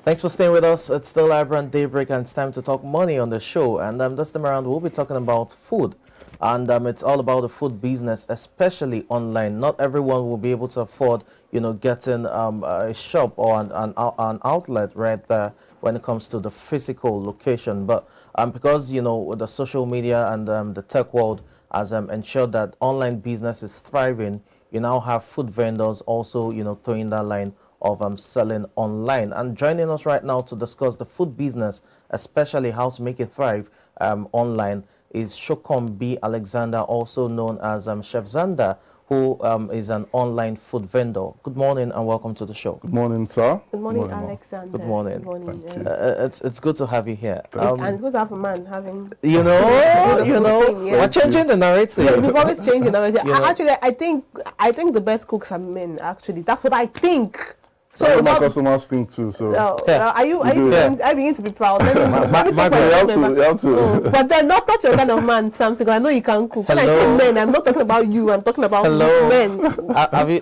Thanks for staying with us. It's still iBrand Daybreak, and it's time to talk money on the show. And this time around, we'll be talking about food. And it's all about the food business, especially online. Not everyone will be able to afford, getting a shop or an outlet right there when it comes to the physical location. But because, the social media and the tech world has ensured that online business is thriving, you now have food vendors also, throwing that line of selling online. And joining us right now to discuss the food business, especially how to make it thrive online, is Shokom B. Alexander, also known as Chef Zanda, who is an online food vendor. Good morning and welcome to the show. Good morning, sir. Good morning, Alexander. Good morning. Good morning. It's good to have you here. And it's good to have a man having... We're changing the narrative. Yeah, we've always changed the narrative. Actually, I think the best cooks are men, actually. That's what I think. So my customers think too. So are you beginning to be proud? You have to. But then not your kind of man, Sam. Because I know you can cook. When I say men, I'm not talking about you. I'm talking about men.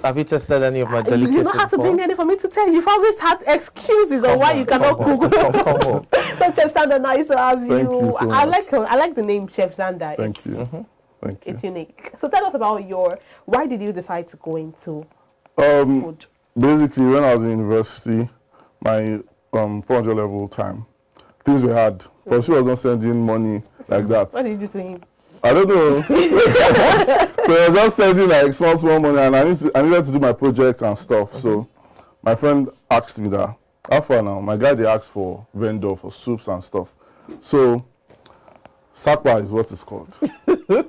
Have you tested any of my delicacies? You don't have to bring any for me to tell. You've always had excuses on why you cannot cook. Come on. But Chef Zanda, nice to have you. Thank you so much. I like the name Chef Zanda. Thank you. Thank you. It's unique. So tell us about why did you decide to go into food? Basically, when I was in university, my 400 level time, things were hard. But she was not sending money like that. What did you do to him? I don't know. So I was just sending like small money, and I needed to do my projects and stuff. So my friend asked me that. How far now? My guy, they asked for vendor for soups and stuff. So Sakpa is what it's called.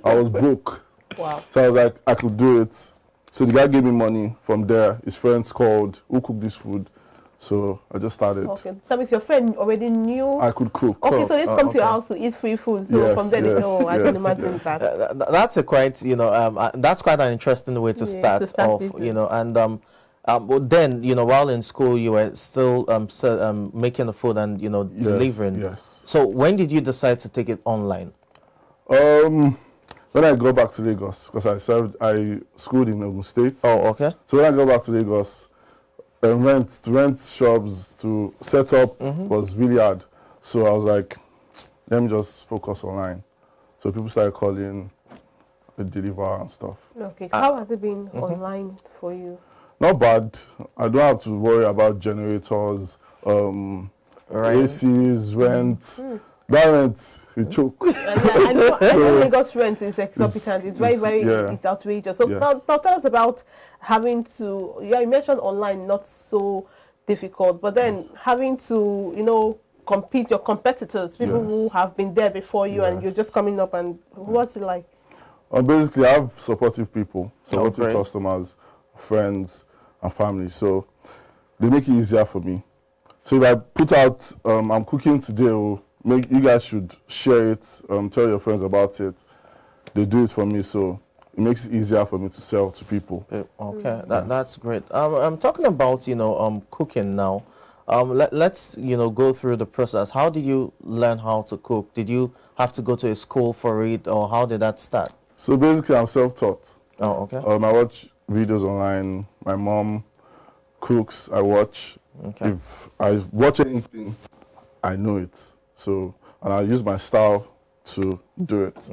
I was broke. Wow. So I was like, I could do it. So the guy gave me money. From there, his friends called, who cooked this food? So I just started. Okay. That means your friend already knew I could cook. Okay, so they come to your house to eat free food. So from there, I can imagine that. That's a quite, that's quite an interesting way to start off, business. but then, while in school, you were still making the food and, delivering. Yes. So when did you decide to take it online? When I go back to Lagos, because I schooled in Ogun State. Oh, okay. So when I go back to Lagos, rent shops to set up was really hard. So I was like, let me just focus online. So people started calling, deliver and stuff. Okay, how has it been online for you? Not bad. I don't have to worry about generators, ACs, rent. That rent, you choke. I know Lagos rent is exorbitant. It's very, it's outrageous. So now tell us about having to, you mentioned online, not so difficult, but then having to, compete your competitors, people who have been there before you and you're just coming up, and what's it like? Basically, I have supportive people, supportive customers, friends, and family. So they make it easier for me. So if I put out, I'm cooking today, you guys should share it, tell your friends about it. They do it for me, so it makes it easier for me to sell to people. Okay, that's great. I'm talking about, cooking now. Let's, go through the process. How did you learn how to cook? Did you have to go to a school for it, or how did that start? So basically, I'm self-taught. Oh, okay. I watch videos online. My mom cooks, I watch. Okay. If I watch anything, I know it. So, and I use my style to do it.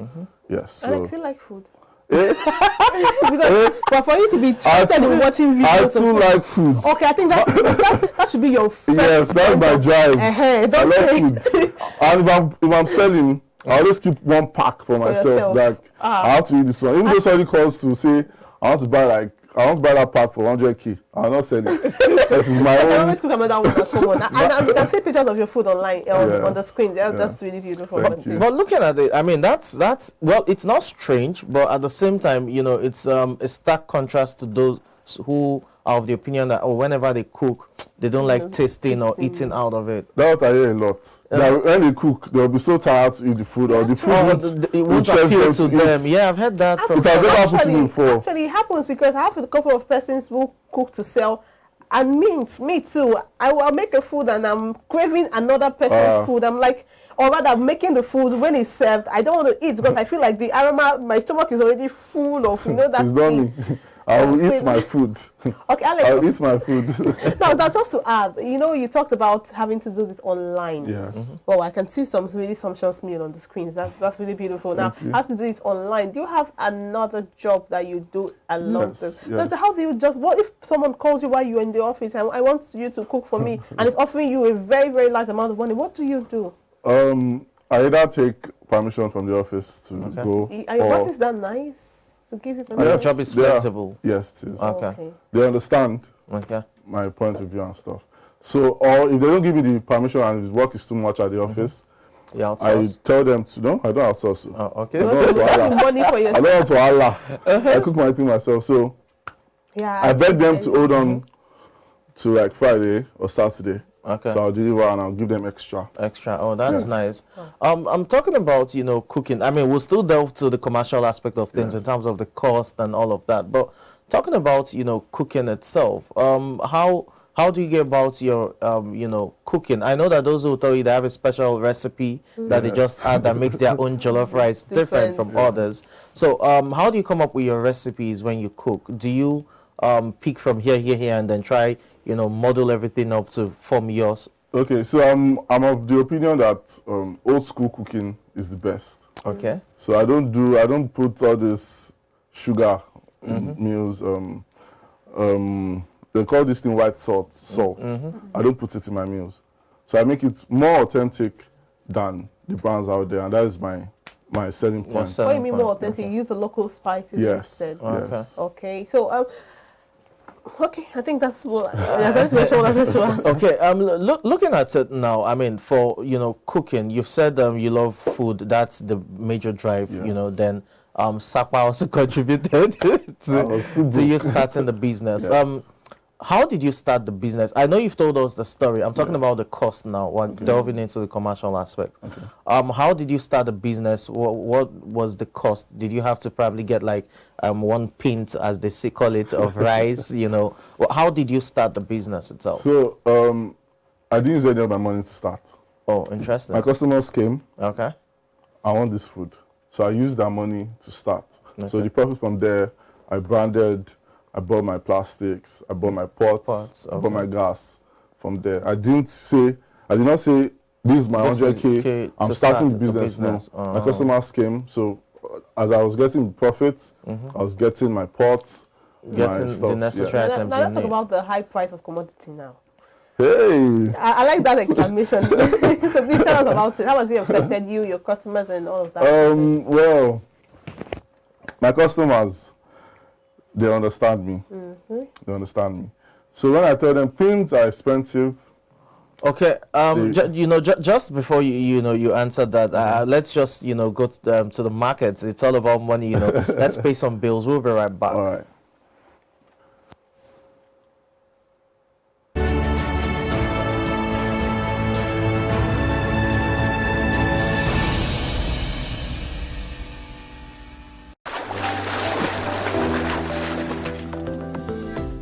Yes. So. I still like food. But for you to be interested in watching videos, I too like food. Okay, I think that should be your first. Yes, that's my drive. I like food. And if I'm selling, I always keep one pack for myself. Like I have to eat this one. Even though somebody calls to say I want to buy that pack for 100k. I'll not sell it. This is my own. I always cook another one at home. And you can see pictures of your food online on the screen. That's really beautiful. But looking at it, I mean, that's well, it's not strange, but at the same time, it's a stark contrast to those who are of the opinion that whenever they cook, they don't like tasting or eating out of it. That's what I hear a lot. That when they cook, they'll be so tired to eat the food, or the food won't appeal to them. Yeah, I've heard that from. It has never happened to me before. Actually, it happens because I have a couple of persons who cook to sell, and me too. I will make a food and I'm craving another person's food. I'm like, or rather, I'm making the food when it's served. I don't want to eat because I feel like the aroma, my stomach is already full of that it's thing. I will eat my food. Okay, Alex. I'll eat my food. Now, just to add, you talked about having to do this online. Yeah. Well, I can see some really sumptuous meal on the screens. That's really beautiful. Now, how to do this online? Do you have another job that you do along this? Yes. How do you what if someone calls you while you're in the office and I want you to cook for me and it's offering you a very, very large amount of money? What do you do? I either take permission from the office to go. Are your bosses that nice? To give you permission? Your job is flexible. Yes, it is. Okay. They understand my point of view and stuff. So, or if they don't give me the permission and the work is too much at the office, I tell them to, no, I don't outsource. Oh, okay. I don't want to money for yourself. I don't want to Allah. I cook my thing myself. So, I beg them to hold on to like Friday or Saturday. Okay. So I'll deliver and I'll give them extra. Oh, that's nice. I'm talking about, cooking. I mean, we'll still delve to the commercial aspect of things in terms of the cost and all of that. But talking about, cooking itself, how do you get about your, cooking? I know that those who tell you they have a special recipe that they just add that makes their own jollof rice different from others. So how do you come up with your recipes when you cook? Do you pick from here, and then try, model everything up to form yours? Okay, so I'm of the opinion that old school cooking is the best. Okay. So I don't put all this sugar meals. They call this thing white salt. I don't put it in my meals. So I make it more authentic than the brands out there, and that is my selling point. What do you mean more authentic? You use the local spices instead. Yes. Okay. So okay, I think that's what that's what I wanted to ask. Okay, looking at it now, I mean, for cooking, you've said you love food. That's the major drive. Then Sapa also contributed to you starting the business. Yes. How did you start the business? I know you've told us the story. I'm talking about the cost now. We're delving into the commercial aspect. Okay. How did you start the business? What was the cost? Did you have to probably get like one pint, as they call it, of rice? How did you start the business itself? So I didn't use any of my money to start. Oh, interesting. My customers came. Okay. I want this food, so I used that money to start. Okay. So the profit from there, I branded. I bought my plastics, I bought my pots, I bought my gas from there. I did not say, this is my 100K, I'm starting the business. No. My customers came, so as I was getting profit, I was getting my pots, getting the necessary items. Now let's talk about the high price of commodity now. Hey! I like that exclamation. So please tell us about it. How has it affected you, your customers, and all of that? Well, my customers, they understand me. They understand me. So when I tell them things are expensive. Okay. Just before you answer that, let's just go to the markets. It's all about money. Let's pay some bills. We'll be right back. All right.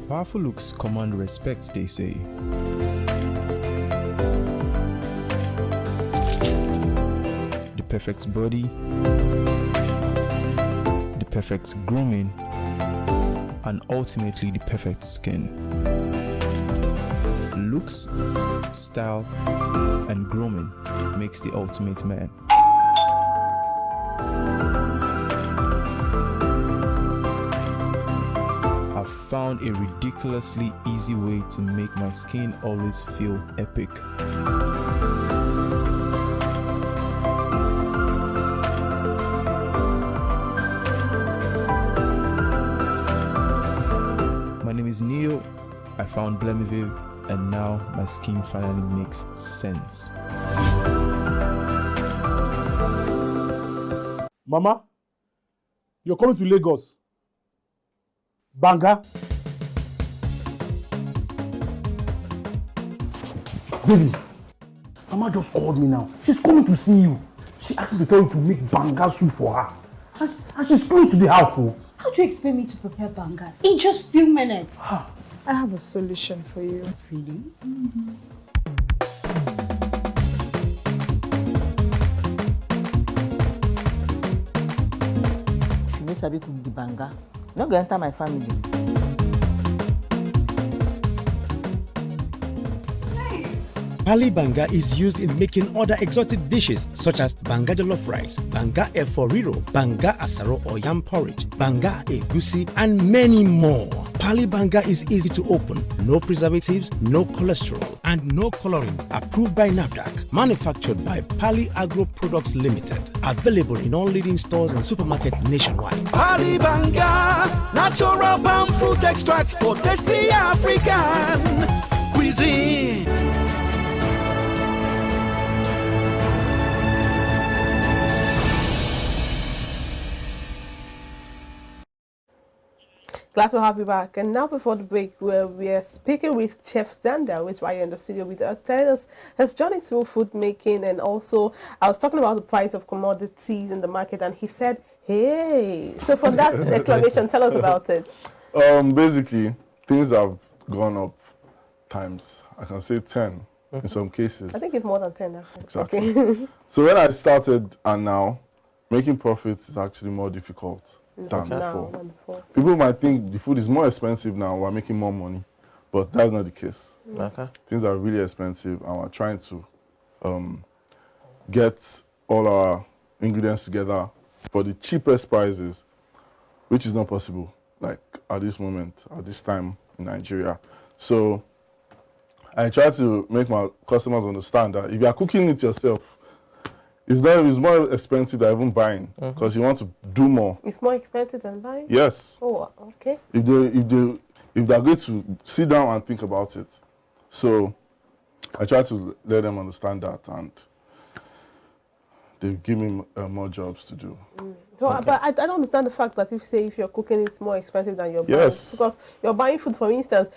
Powerful looks command respect, they say. The perfect body, the perfect grooming, and ultimately the perfect skin. Looks, style, and grooming makes the ultimate man. Found a ridiculously easy way to make my skin always feel epic. My name is Neo. I found Blemiviv, and now my skin finally makes sense. Mama, you're coming to Lagos. Banga. Baby, Mama just called me now. She's coming to see you. She asked me to tell you to make banga soup for her. And she's close to the house. Oh. How do you expect me to prepare banga in just few minutes? I have a solution for you. Really? Mm-hmm. She makes a bit of the banga. not going to enter my family. Pali banga is used in making other exotic dishes such as banga jollof rice, banga efo riro, banga asaro or yam porridge, banga egusi, and many more. Pali banga is easy to open, no preservatives, no cholesterol, and no coloring. Approved by NAFDAC. Manufactured by Pali Agro Products Limited. Available in all leading stores and supermarkets nationwide. Pali banga, natural palm fruit extracts for tasty African cuisine. Glad to have you back. And now before the break, we are speaking with Chef Xander, who is right here in the studio with us, telling us his journey through food making. And also, I was talking about the price of commodities in the market, and he said, hey. So for that exclamation, tell us about it. Basically, things have gone up times, I can say 10 in some cases. I think it's more than 10, actually. Exactly. Okay. So when I started and now, making profits is actually more difficult than before. People might think the food is more expensive now, we're making more money, but that's not the case. Okay. Things are really expensive, and we're trying to get all our ingredients together for the cheapest prices, which is not possible, like at this moment, at this time in Nigeria. So I try to make my customers understand that if you are cooking it yourself, it's more expensive than even buying, because you want to do more. It's more expensive than buying? Yes. Oh, okay. If they're going to sit down and think about it. So I try to let them understand that, and they give me more jobs to do. So, but I don't understand the fact that if you're cooking, it's more expensive than you're buying. Yes. Because you're buying food, for instance,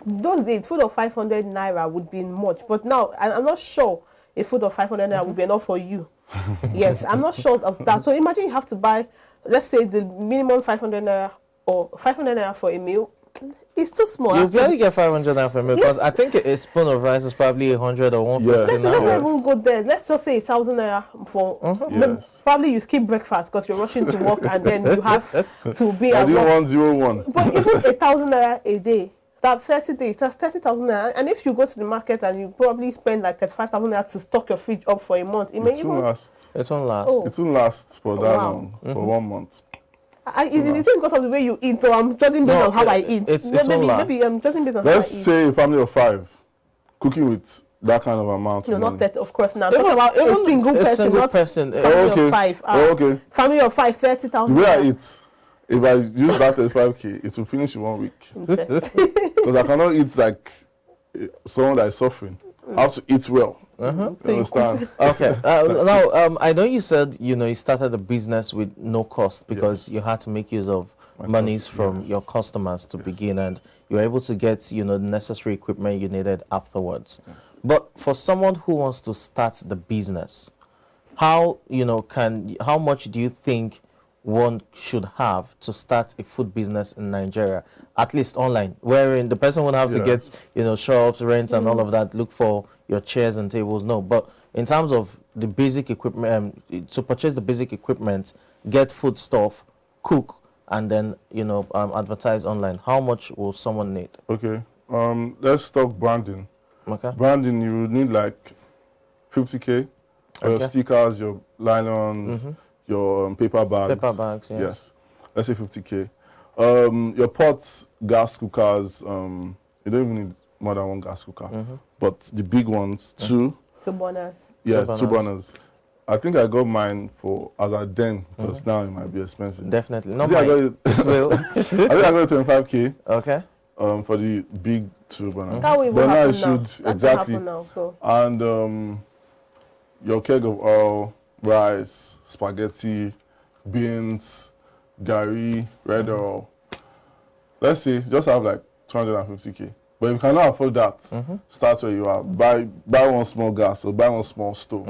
those days, food of 500 naira would be much. But now, I'm not sure a food of 500 naira would be enough for you. Yes, I'm not sure of that. So imagine you have to buy, let's say, the minimum 500 naira or 500 naira for a meal. It's too small. You barely get 500 naira for a meal, because I think a spoon of rice is probably 100 or 150 Let's not even go there. Let's just say 1,000 naira for probably you skip breakfast because you're rushing to work, and then you have to be at work. 101. But even 1,000 naira a day, that's 30 days, that's 30,000 naira. And if you go to the market and you probably spend like 35,000 naira to stock your fridge up for a month, it may even last. It won't last. Oh. It won't last for that long, for 1 month. Is it because of the way you eat, or I'm judging based on how I eat? Maybe I'm judging based on how I eat. Let's say a family of 5 cooking with that kind of amount. No, of not money. that, of course. Now I'm talking about a single person, not family of 5. Okay. Family of 5, 30,000. The way I eat, if I use that as 5K, it will finish in 1 week. Because I cannot eat like someone that is suffering. I have to eat well. You understand? Okay. Now, I know you said you started a business with no cost because you had to make use of monies from your customers to begin, and you were able to get the necessary equipment you needed afterwards. But for someone who wants to start the business, how much do you think one should have to start a food business in Nigeria, at least online, wherein the person would have to get shops, rent, and all of that, look for your chairs and tables? No, but in terms of the basic equipment, to purchase the basic equipment, get food stuff, cook, and then advertise online, how much will someone need? Okay, let's talk branding. Okay. Branding, you would need like 50K. Your stickers, your nylons, your paper bags. Paper bags, yes. Let's say 50K. Your pots, gas cookers, you don't even need more than 1 gas cooker. But the big ones, 2. 2 burners. Yeah, 2 burners. I think I got mine as a den, because now it might be expensive. Definitely. Not mine. It will. I think I got it 25K. Okay. For the big 2 burners. That will even but happen now it should, now. exactly. Now, so. And your keg of oil, rice, spaghetti, beans, gari, red oil. Let's say just have like 250K. But if you cannot afford that, start where you are. Buy 1 small gas or buy 1 small stove.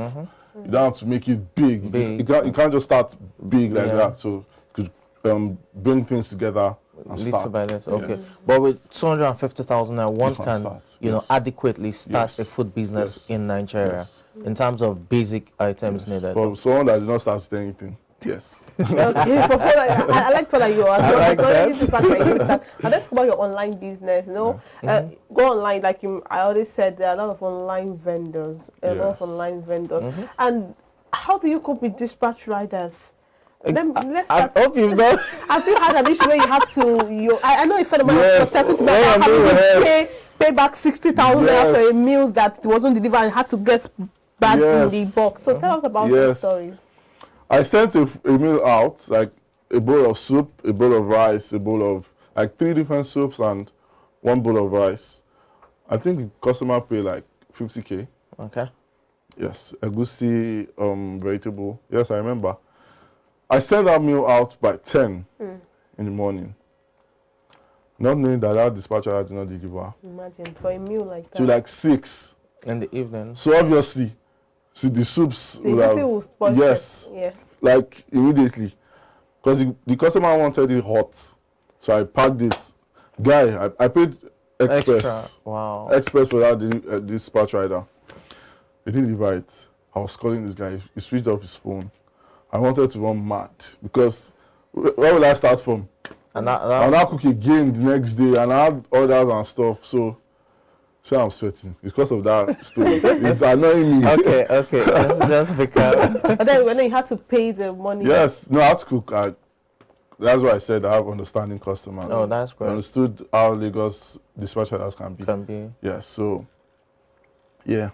You don't have to make it big. You can't just start big like that. So you could bring things together and start. By this. Okay. Yes. But with 250,000 now, one can start. Adequately start a food business in Nigeria in terms of basic items needed. For someone that did not start with anything, Yes. Okay, for I like that you are. I like that. And let's talk about your online business. You know, go online. Like I already said, there are a lot of online vendors. And how do you cope with dispatch riders? Let's start. I hope you've done. Have you had an issue where you had to? I know a friend of mine was talking to me about having to pay back 60,000 for a meal that wasn't delivered and had to get back in the box. So tell us about those stories. I sent a meal out, like a bowl of soup, a bowl of rice, a bowl of like 3 different soups and 1 bowl of rice. I think the customer paid like 50K. Okay. Yes, egusi, vegetable. Yes, I remember. I sent that meal out by 10 in the morning. Not knowing that dispatcher did not deliver. Imagine, for a meal like that. To like 6 in the evening. So obviously, see the soups will have, yes, like immediately. Because the customer wanted it hot. So I packed it. Guy, I paid express. Extra. Wow. Express for that dispatch rider. They didn't deliver it. I was calling this guy. He switched off his phone. I wanted to run mad because where will I start from? And I'll cook again the next day and I had orders and stuff. So I'm sweating because of that story. It's annoying me. Okay. Just because. But then when you had to pay the money. Yes, no, I had to cook. That's why I said I have understanding customers. Oh, that's great. I understood how Lagos dispatch riders can be. Yes, so yeah.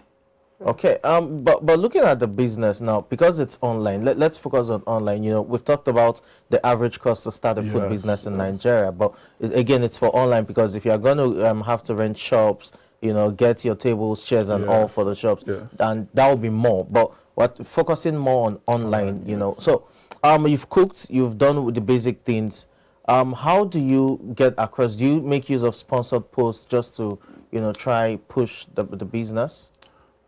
Okay, but looking at the business now, because it's online, let's focus on online. You know, we've talked about the average cost to start a food business in Nigeria, but again, it's for online because if you're going to have to rent shops, you know, get your tables, chairs, and all for the shops, and that will be more. But focusing more on online, you know. So, you've cooked, you've done the basic things. How do you get across? Do you make use of sponsored posts just to, you know, try push the business?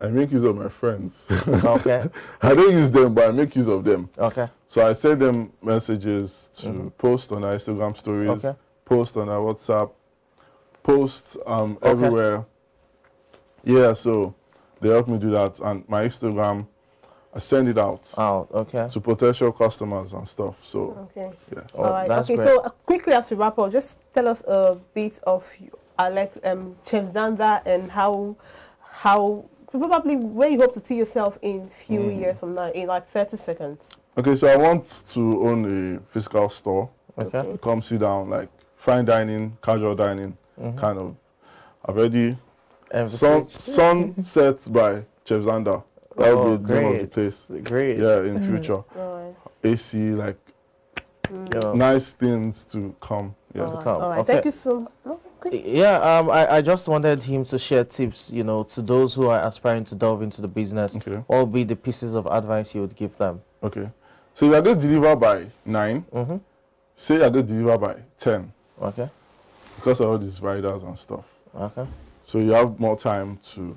I make use of my friends. Okay. I don't use them, but I make use of them. Okay. So I send them messages to post on our Instagram stories, post on our WhatsApp, post everywhere. Yeah, so they help me do that. And my Instagram, I send it out. To potential customers and stuff. So, yeah. All right. Okay, great. So quickly as we wrap up, just tell us a bit of Alex, Chef Xander, and how probably where you hope to see yourself in few years from now, in like 30 seconds. Okay, so I want to own a physical store. Okay. Come sit down, like fine dining, casual dining, kind of. I've already Sunset by Chef Xander. That would be the name of the place. Great. Yeah, in future. AC, like nice things to come. Yeah. All right. Thank you so much. Yeah, I just wanted him to share tips, you know, to those who are aspiring to delve into the business. Okay. What would be the pieces of advice you would give them? Okay. So if you're going to deliver by 9, say you're going to deliver by 10. Okay. Because of all these riders and stuff. Okay. So you have more time to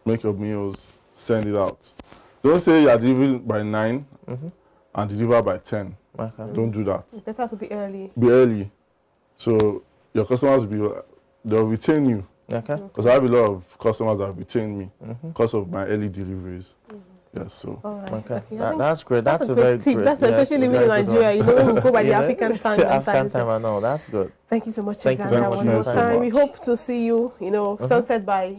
make your meals, send it out. Don't say you're delivering by 9 and deliver by 10. Okay. Don't do that. It's better to be early. Be early. So your customers they'll retain you. Okay. Because I have a lot of customers that have retained me because of my early deliveries. Yes, so. All right. Okay. That's great. That's a very great tip. That's especially living in Nigeria. You know, we go by the African time. African time, I know. That's good. Thank you so much, Thank you Xander, one more time. We hope to see you, you know, Sunset by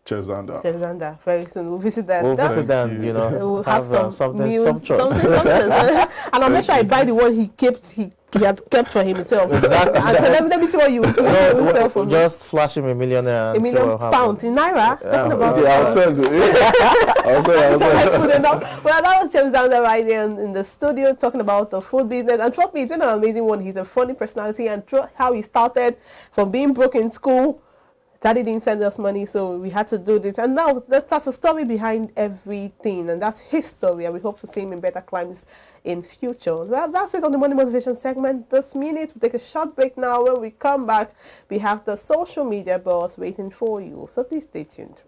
Chef Xander. Chef Xander, very soon. We'll visit that. We'll visit them, you know. We'll have some something meals, sumptuous. and I'll make sure I buy the one he had kept for himself. Exactly. And so let me see what you sell for me. Just flash him £1 million. £1 million pounds in Naira. Talking about I'll send it. Well, that was Chef Xander right there in the studio talking about the food business. And trust me, it's been an amazing one. He's a funny personality, and how he started from being broke in school. Daddy didn't send us money, so we had to do this. And now that's a story behind everything, and that's his story. And we hope to see him in better climes in future. Well, that's it on the Money Motivation segment this minute. We'll take a short break now. When we come back, we have the social media boss waiting for you. So please stay tuned.